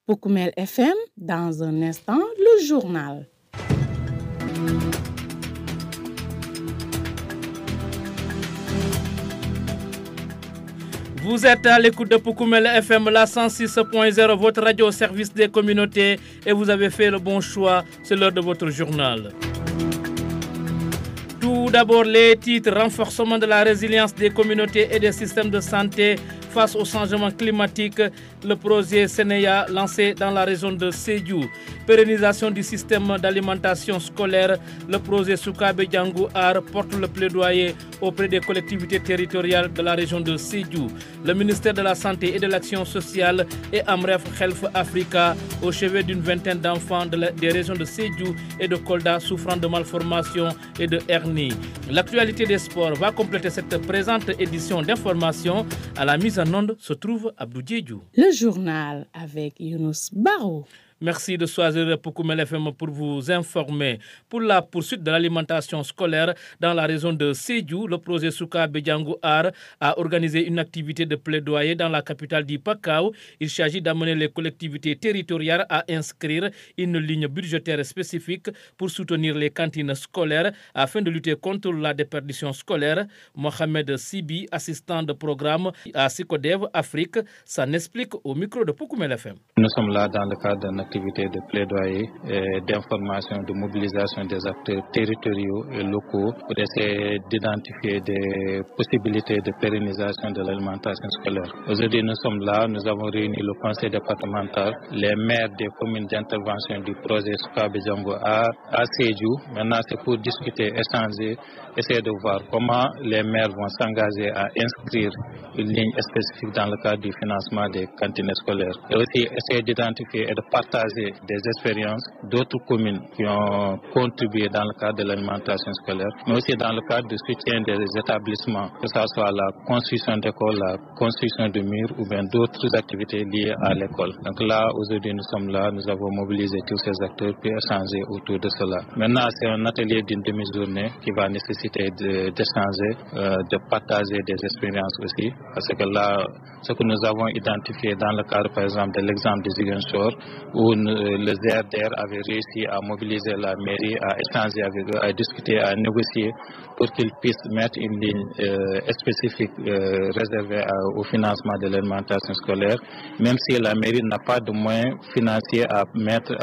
Poukoumel FM, dans un instant, le journal. Vous êtes à l'écoute de Poukoumel FM, la 106.0, votre radio au service des communautés, et vous avez fait le bon choix, c'est l'heure de votre journal. Tout d'abord, les titres: renforcement de la résilience des communautés et des systèmes de santé face au changement climatique, le projet Sénéa lancé dans la région de Sédhiou. Pérennisation du système d'alimentation scolaire, le projet Soukabe Djangou Ar porte le plaidoyer auprès des collectivités territoriales de la région de Sédhiou. Le ministère de la Santé et de l'Action sociale et Amref Health Africa au chevet d'une vingtaine d'enfants des régions de Sédhiou et de Kolda souffrant de malformations et de hernie. L'actualité des sports va compléter cette présente édition d'information. À la mise en onde se trouve Abdou Diédhiou. Le journal avec Younous Barou. Merci de choisir Poukoumel FM pour vous informer. Pour la poursuite de l'alimentation scolaire dans la région de Sédhiou, le projet Soukabe Djangou Ar a organisé une activité de plaidoyer dans la capitale du Pakao. Il s'agit d'amener les collectivités territoriales à inscrire une ligne budgétaire spécifique pour soutenir les cantines scolaires afin de lutter contre la déperdition scolaire. Mohamed Sibi, assistant de programme à Sicodev Afrique, s'en explique au micro de Poukoumel FM. Nous sommes là dans le cadre d'un activité de plaidoyer et d'information, de mobilisation des acteurs territoriaux et locaux pour essayer d'identifier des possibilités de pérennisation de l'alimentation scolaire. Aujourd'hui, nous sommes là, nous avons réuni le conseil départemental, les maires des communes d'intervention du projet Soukabe Djangou Ar à Sédhiou. Maintenant, c'est pour discuter, échanger, essayer de voir comment les maires vont s'engager à inscrire une ligne spécifique dans le cadre du financement des cantines scolaires. Et aussi essayer d'identifier et de partager des expériences d'autres communes qui ont contribué dans le cadre de l'alimentation scolaire, mais aussi dans le cadre du soutien des établissements, que ce soit la construction d'écoles, la construction de murs ou bien d'autres activités liées à l'école. Donc là, aujourd'hui, nous sommes là, nous avons mobilisé tous ces acteurs pour échanger autour de cela. Maintenant, c'est un atelier d'une demi-journée qui va nécessiter d'échanger, de partager des expériences aussi, parce que là, ce que nous avons identifié dans le cadre, par exemple, de l'exemple de Ziguinchor, où le ZRDR avait réussi à mobiliser la mairie, à échanger avec eux, à discuter, à négocier pour qu'ils puissent mettre une ligne spécifique réservée au financement de l'alimentation scolaire, même si la mairie n'a pas de moyens financiers à mettre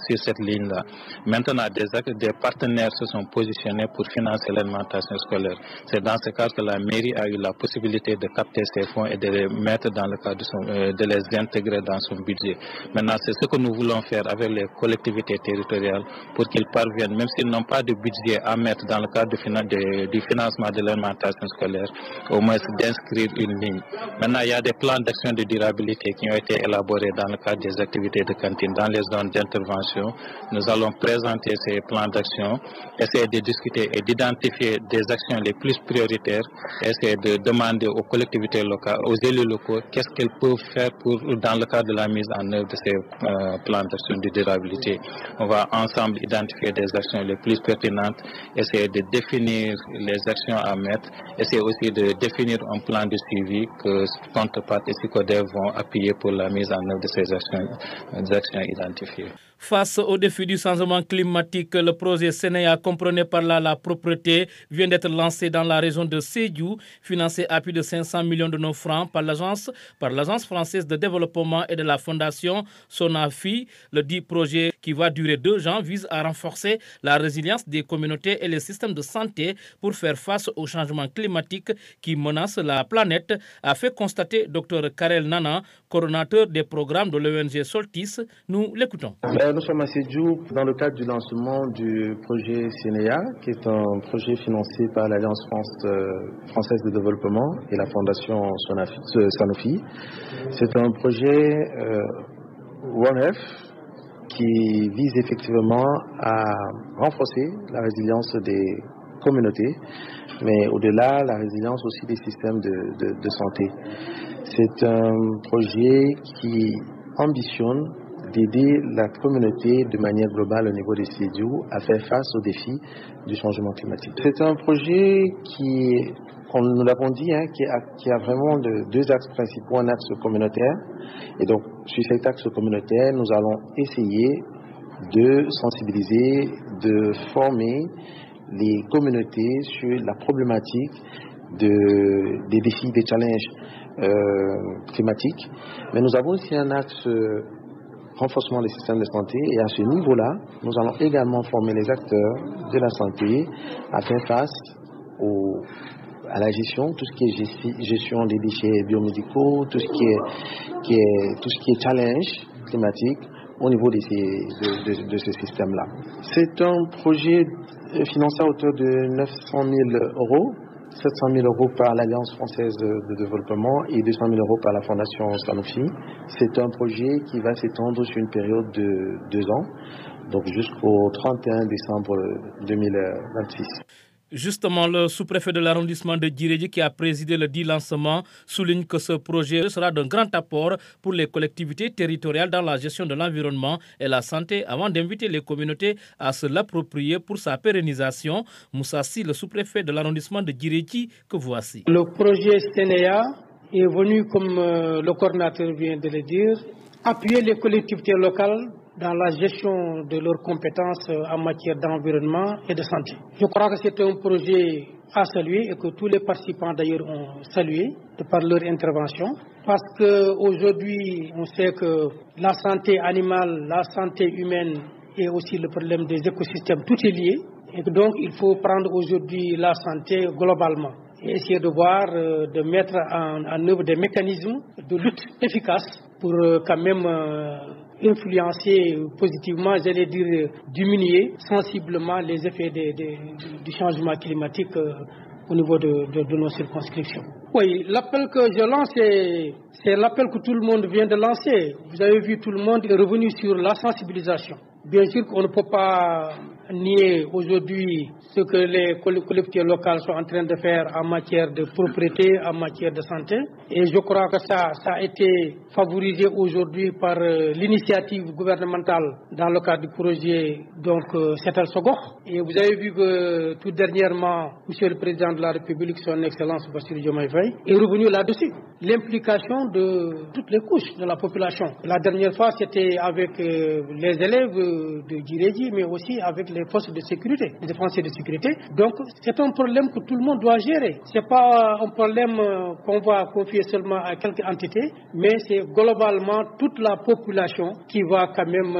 sur cette ligne-là. Maintenant, des partenaires se sont positionnés pour financer l'alimentation scolaire. C'est dans ce cadre que la mairie a eu la possibilité de capter ces fonds et de les mettre dans le cadre de les intégrer dans son budget. Maintenant, c'est ce que nous voulons faire avec les collectivités territoriales pour qu'ils parviennent, même s'ils n'ont pas de budget à mettre dans le cadre du financement de l'alimentation scolaire, au moins d'inscrire une ligne. Maintenant, il y a des plans d'action de durabilité qui ont été élaborés dans le cadre des activités de cantine, dans les zones d'intervention. Nous allons présenter ces plans d'action, essayer de discuter et d'identifier des actions les plus prioritaires, essayer de demander aux collectivités locales, aux élus locaux, qu'est-ce qu'elles peuvent faire dans le cadre de la mise en œuvre de ces plans d'action de durabilité. On va ensemble identifier des actions les plus pertinentes, essayer de définir les actions à mettre, essayer aussi de définir un plan de suivi que Counterpart et Sicodev vont appuyer pour la mise en œuvre de ces actions identifiées. Face au défi du changement climatique, le projet Sénéa, comprenez par là la propreté, vient d'être lancé dans la région de Sédhiou, financé à plus de 500 millions de nos francs par l'agence française de développement et de la fondation Sonafi. Le dit projet, qui va durer 2 ans, vise à renforcer la résilience des communautés et les systèmes de santé pour faire face au changement climatique qui menace la planète, a fait constater Dr Karel Nana, coordonnateur des programmes de l'ONG Soltis. Nous l'écoutons. Nous sommes à Sédhiou dans le cadre du lancement du projet Sénéa, qui est un projet financé par l'Alliance française de développement et la fondation Sanofi. C'est un projet One Health qui vise effectivement à renforcer la résilience des communautés, mais au-delà, la résilience aussi des systèmes de santé. C'est un projet qui ambitionne d'aider la communauté de manière globale au niveau des Sédhiou à faire face aux défis du changement climatique. C'est un projet qui, comme nous l'avons dit, qui a vraiment deux axes principaux, un axe communautaire. Et donc, sur cet axe communautaire, nous allons essayer de sensibiliser, de former les communautés sur la problématique des défis, des challenges climatiques. Mais nous avons aussi un axe renforcement des systèmes de santé, et à ce niveau-là, nous allons également former les acteurs de la santé à faire face à la gestion, tout ce qui est gestion des déchets biomédicaux, tout ce qui est challenge climatique au niveau de ces systèmes-là. C'est un projet financé à hauteur de 900 000 euros, 700 000 euros par l'Alliance française de développement et 200 000 euros par la Fondation Sanofi. C'est un projet qui va s'étendre sur une période de 2 ans, donc jusqu'au 31 décembre 2026. Justement, le sous-préfet de l'arrondissement de Djirédi, qui a présidé le dit lancement, souligne que ce projet sera d'un grand apport pour les collectivités territoriales dans la gestion de l'environnement et la santé, avant d'inviter les communautés à se l'approprier pour sa pérennisation. Moussa Sy, le sous-préfet de l'arrondissement de Djirédi, que voici. Le projet SENEA est venu, comme le coordinateur vient de le dire, appuyer les collectivités locales dans la gestion de leurs compétences en matière d'environnement et de santé. Je crois que c'est un projet à saluer et que tous les participants d'ailleurs ont salué de par leur intervention, parce qu'aujourd'hui on sait que la santé animale, la santé humaine et aussi le problème des écosystèmes, tout est lié, et que donc il faut prendre aujourd'hui la santé globalement et essayer de voir, de mettre en œuvre des mécanismes de lutte efficaces pour quand même influencer positivement, j'allais dire diminuer sensiblement les effets du changement climatique au niveau de nos circonscriptions. Oui, l'appel que je lance, c'est l'appel que tout le monde vient de lancer. Vous avez vu, tout le monde est revenu sur la sensibilisation. Bien sûr qu'on ne peut pas nier aujourd'hui ce que les collectivités locales sont en train de faire en matière de propriété, en matière de santé. Et je crois que ça a été favorisé aujourd'hui par l'initiative gouvernementale dans le cadre du projet Setal Sogokh. Et vous avez vu que tout dernièrement, Monsieur le Président de la République, Son Excellence Bassirou Diomaye Faye, est revenu là-dessus. L'implication de toutes les couches de la population. La dernière fois, c'était avec les élèves de Djirédi, mais aussi avec les forces de sécurité, les défenseurs de sécurité. Donc, c'est un problème que tout le monde doit gérer. Ce n'est pas un problème qu'on va confier seulement à quelques entités, mais c'est globalement toute la population qui va quand même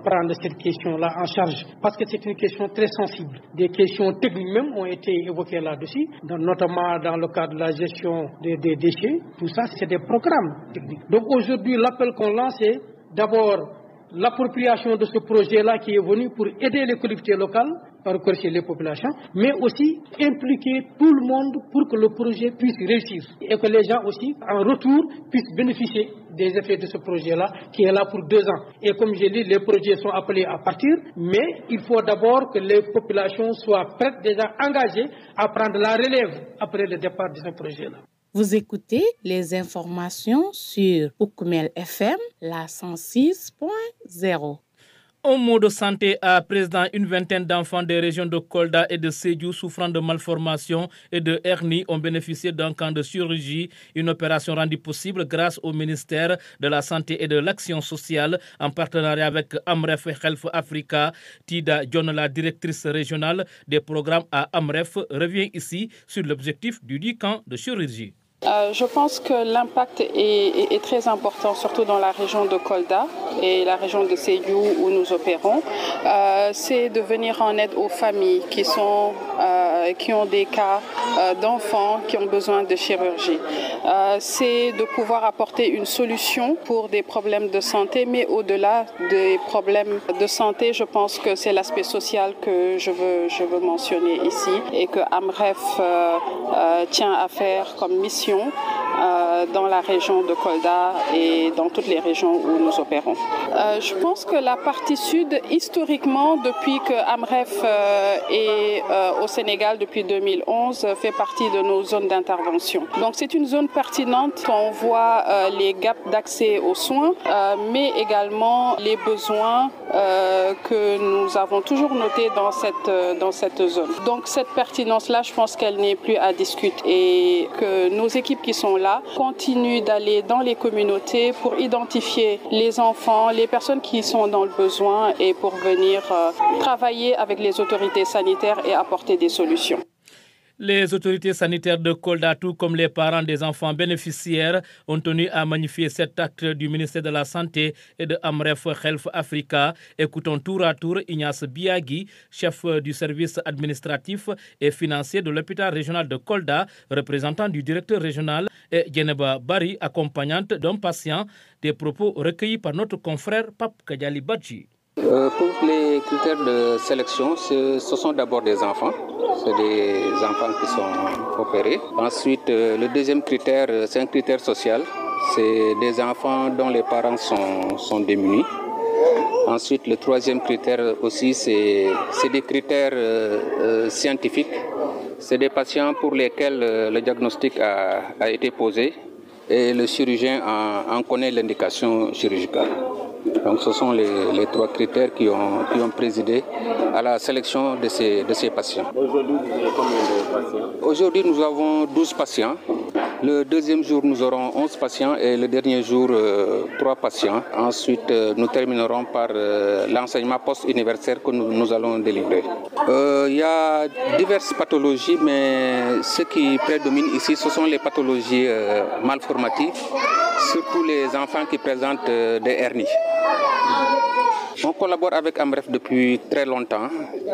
prendre cette question-là en charge. Parce que c'est une question très sensible. Des questions techniques même ont été évoquées là-dessus, notamment dans le cadre de la gestion des déchets. Tout ça, c'est des programmes techniques. Donc aujourd'hui, l'appel qu'on lance est d'abord l'appropriation de ce projet-là qui est venu pour aider les collectivités locales à rechercher les populations, mais aussi impliquer tout le monde pour que le projet puisse réussir et que les gens aussi, en retour, puissent bénéficier des effets de ce projet-là qui est là pour 2 ans. Et comme j'ai dit, les projets sont appelés à partir, mais il faut d'abord que les populations soient prêtes, déjà engagées à prendre la relève après le départ de ce projet-là. Vous écoutez les informations sur Oukoumel FM, la 106.0. Un mot de santé à présent, une vingtaine d'enfants des régions de Kolda et de Sédhiou souffrant de malformations et de hernie ont bénéficié d'un camp de chirurgie, une opération rendue possible grâce au ministère de la Santé et de l'Action sociale en partenariat avec Amref Health Africa. Tida John, la directrice régionale des programmes à Amref, revient ici sur l'objectif du dit camp de chirurgie. Je pense que l'impact est très important, surtout dans la région de Kolda et la région de Sédhiou où nous opérons. C'est de venir en aide aux familles qui ont des cas d'enfants qui ont besoin de chirurgie. C'est de pouvoir apporter une solution pour des problèmes de santé, mais au-delà des problèmes de santé, je pense que c'est l'aspect social que je veux mentionner ici et que Amref tient à faire comme mission dans la région de Kolda et dans toutes les régions où nous opérons. Je pense que la partie sud, historiquement, depuis que AMREF est au Sénégal depuis 2011, fait partie de nos zones d'intervention. Donc c'est une zone pertinente. On voit les gaps d'accès aux soins, mais également les besoins que nous avons toujours notés dans cette zone. Donc cette pertinence-là, je pense qu'elle n'est plus à discuter et que nos équipes qui sont là continuent d'aller dans les communautés pour identifier les enfants, les personnes qui sont dans le besoin et pour venir travailler avec les autorités sanitaires et apporter des solutions. Les autorités sanitaires de Kolda, tout comme les parents des enfants bénéficiaires, ont tenu à magnifier cet acte du ministère de la Santé et de AMREF Health Africa. Écoutons tour à tour Ignace Biagui, chef du service administratif et financier de l'hôpital régional de Kolda, représentant du directeur régional, et Djeneba Bari, accompagnante d'un patient, des propos recueillis par notre confrère Pape Kadiali Badji. Pour les critères de sélection, ce sont d'abord des enfants. C'est des enfants qui sont opérés. Ensuite, le deuxième critère, c'est un critère social. C'est des enfants dont les parents sont démunis. Ensuite, le troisième critère aussi, c'est des critères scientifiques. C'est des patients pour lesquels le diagnostic a été posé et le chirurgien en connaît l'indication chirurgicale. Donc ce sont les trois critères qui ont présidé à la sélection de ces patients. Aujourd'hui, vous avez combien de patients? Aujourd'hui, nous avons 12 patients. Le deuxième jour, nous aurons 11 patients et le dernier jour, 3 patients. Ensuite, nous terminerons par l'enseignement post-universitaire que nous allons délivrer. Il y a diverses pathologies, mais ce qui prédomine ici, ce sont les pathologies malformatives, surtout les enfants qui présentent des hernies. On collabore avec AMREF depuis très longtemps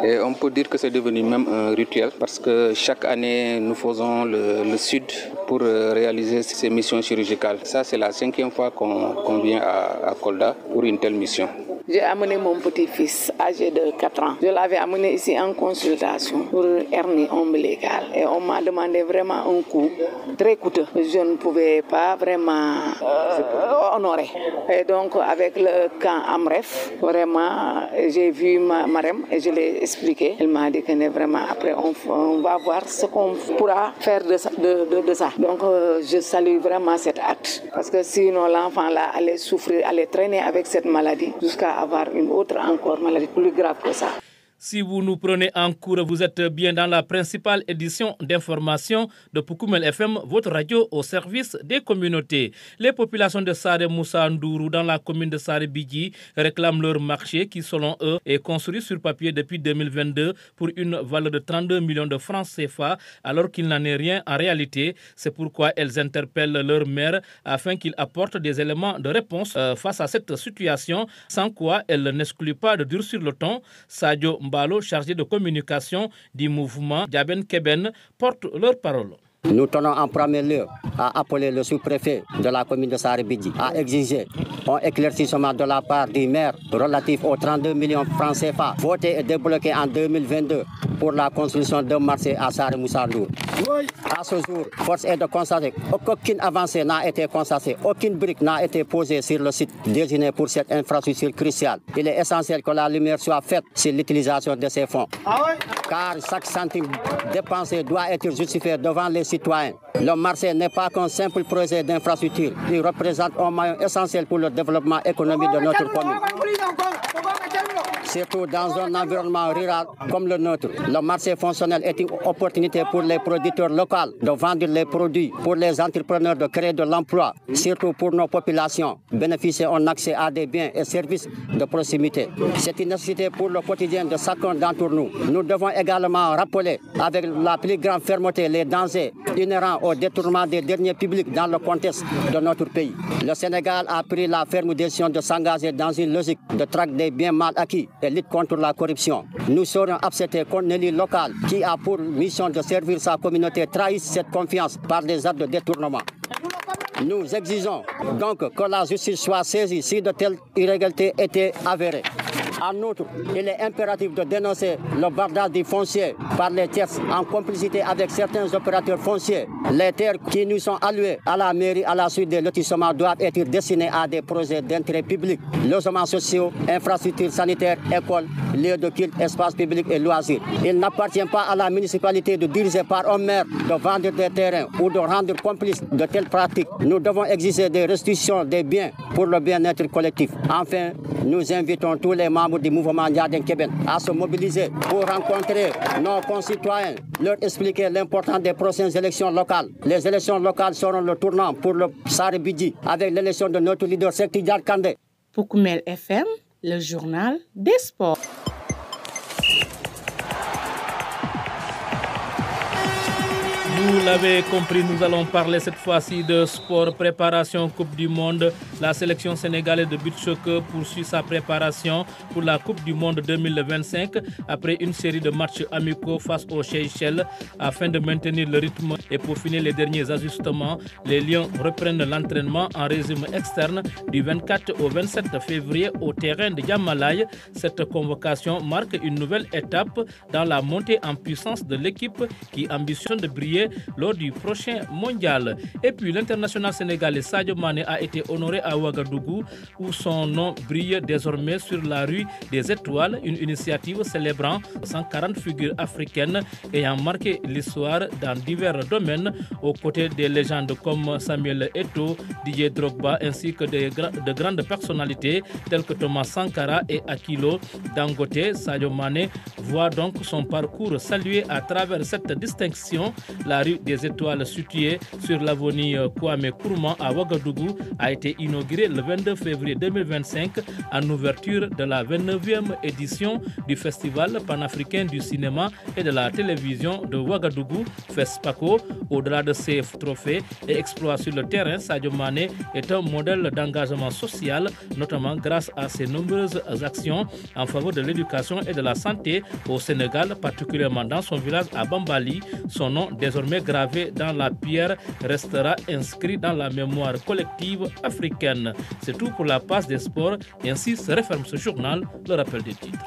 et on peut dire que c'est devenu même un rituel parce que chaque année nous faisons le sud pour réaliser ces missions chirurgicales. Ça c'est la 5e fois qu'on vient à Kolda pour une telle mission. J'ai amené mon petit-fils âgé de 4 ans. Je l'avais amené ici en consultation pour hernie ombilicale et on m'a demandé vraiment un coût très coûteux. Je ne pouvais pas vraiment honorer. Et donc avec le camp AMREF, vraiment j'ai vu Marem et je l'ai expliqué. Elle m'a dit que vraiment après on va voir ce qu'on pourra faire de ça. Donc je salue vraiment cet acte parce que sinon l'enfant là allait souffrir, allait traîner avec cette maladie jusqu'à avoir une autre encore maladie plus grave que ça. Si vous nous prenez en cours, vous êtes bien dans la principale édition d'information de Poukoumel FM, votre radio au service des communautés. Les populations de Sare Moussa Ndourou dans la commune de Sare Bidji réclament leur marché qui, selon eux, est construit sur papier depuis 2022 pour une valeur de 32 millions de francs CFA, alors qu'il n'en est rien en réalité. C'est pourquoi elles interpellent leur maire afin qu'il apporte des éléments de réponse face à cette situation, sans quoi elles n'excluent pas de durcir le ton. Sadio Mbalo, chargé de communication du mouvement Diaben Keben, porte leur parole. Nous tenons en premier lieu à appeler le sous-préfet de la commune de Sare Bidji à exiger un éclaircissement de la part du maire relatif aux 32 millions de francs CFA votés et débloqués en 2022 pour la construction d'un marché à Sare Moussa Ndourou. À ce jour, force est de constater qu'aucune avancée n'a été constatée, aucune brique n'a été posée sur le site désigné pour cette infrastructure cruciale. Il est essentiel que la lumière soit faite sur l'utilisation de ces fonds. Car chaque centime dépensé doit être justifié devant les citoyens. Le marché n'est pas qu'un simple projet d'infrastructure. Il représente un maillon essentiel pour le développement économique de notre commune. Surtout dans un environnement rural comme le nôtre. Le marché fonctionnel est une opportunité pour les producteurs locaux de vendre les produits, pour les entrepreneurs de créer de l'emploi, surtout pour nos populations, bénéficier d'un accès à des biens et services de proximité. C'est une nécessité pour le quotidien de chacun d'entre nous. Nous devons également rappeler avec la plus grande fermeté les dangers inhérents au détournement des deniers publics dans le contexte de notre pays. Le Sénégal a pris la ferme décision de s'engager dans une logique de traque des biens mal acquis et lutte contre la corruption. Nous serons acceptés qu'un élu local qui a pour mission de servir sa communauté trahisse cette confiance par des actes de détournement. Nous exigeons donc que la justice soit saisie si de telles irrégularités étaient avérées. En outre, il est impératif de dénoncer le bardage du foncier par les tiers en complicité avec certains opérateurs fonciers. Les terres qui nous sont allouées à la mairie à la suite des lotissements doivent être destinées à des projets d'intérêt public, logements sociaux, infrastructures sanitaires, écoles, lieux de culte, espaces publics et loisirs. Il n'appartient pas à la municipalité de diriger par un maire de vendre des terrains ou de rendre complice de telles pratiques. Nous devons exiger des restitutions des biens pour le bien-être collectif. Enfin, nous invitons tous les membres du mouvement Ndiaden Keben à se mobiliser pour rencontrer nos concitoyens, leur expliquer l'importance des prochaines élections locales. Les élections locales seront le tournant pour le Saribidji avec l'élection de notre leader Sekti Diar Kandé. Pour Koumel FM, le journal des sports. Vous l'avez compris, nous allons parler cette fois-ci de sport, préparation Coupe du Monde. La sélection sénégalaise de beach soccer poursuit sa préparation pour la Coupe du Monde 2025 après une série de matchs amicaux face aux Seychelles. Afin de maintenir le rythme et peaufiner les derniers ajustements, les Lions reprennent l'entraînement en régime externe du 24 au 27 février au terrain de Yamalai. Cette convocation marque une nouvelle étape dans la montée en puissance de l'équipe qui ambitionne de briller lors du prochain mondial. Et puis l'international sénégalais Sadio Mané a été honoré à Ouagadougou où son nom brille désormais sur la rue des Étoiles, une initiative célébrant 140 figures africaines ayant marqué l'histoire dans divers domaines aux côtés des légendes comme Samuel Eto'o, Didier Drogba ainsi que de grandes personnalités telles que Thomas Sankara et Akilo Dangote. Sadio Mané voit donc son parcours salué à travers cette distinction. La rue des Étoiles située sur l'avenue Kwame Nkrumah à Ouagadougou a été inaugurée le 22 février 2025 en ouverture de la 29e édition du Festival panafricain du cinéma et de la télévision de Ouagadougou, FESPACO. Au-delà de ses trophées et exploits sur le terrain, Sadio Mané est un modèle d'engagement social, notamment grâce à ses nombreuses actions en faveur de l'éducation et de la santé au Sénégal, particulièrement dans son village à Bambali. Son nom désormais gravé dans la pierre restera inscrit dans la mémoire collective africaine. C'est tout pour la passe des sports. Ainsi se referme ce journal, le rappel des titres.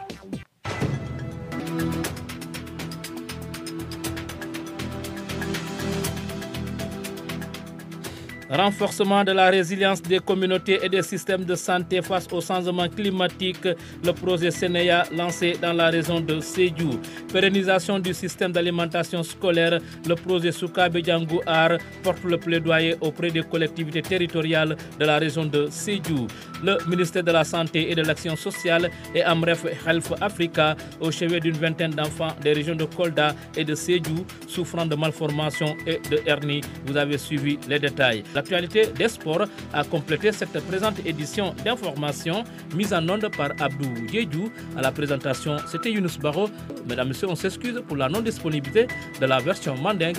Renforcement de la résilience des communautés et des systèmes de santé face au changement climatique, le projet Sénéya lancé dans la région de Sédhiou. Pérennisation du système d'alimentation scolaire, le projet Soukabe Djangou Ar porte le plaidoyer auprès des collectivités territoriales de la région de Sédhiou. Le ministère de la Santé et de l'Action sociale et Amref Health Africa au chevet d'une vingtaine d'enfants des régions de Kolda et de Sédhiou souffrant de malformations et de hernie. Vous avez suivi les détails. L'actualité des sports a complété cette présente édition d'information mise en onde par Abdou Diédou. À la présentation, c'était Younous Baro. Mesdames et messieurs, on s'excuse pour la non-disponibilité de la version mandingue.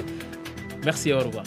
Merci et au revoir.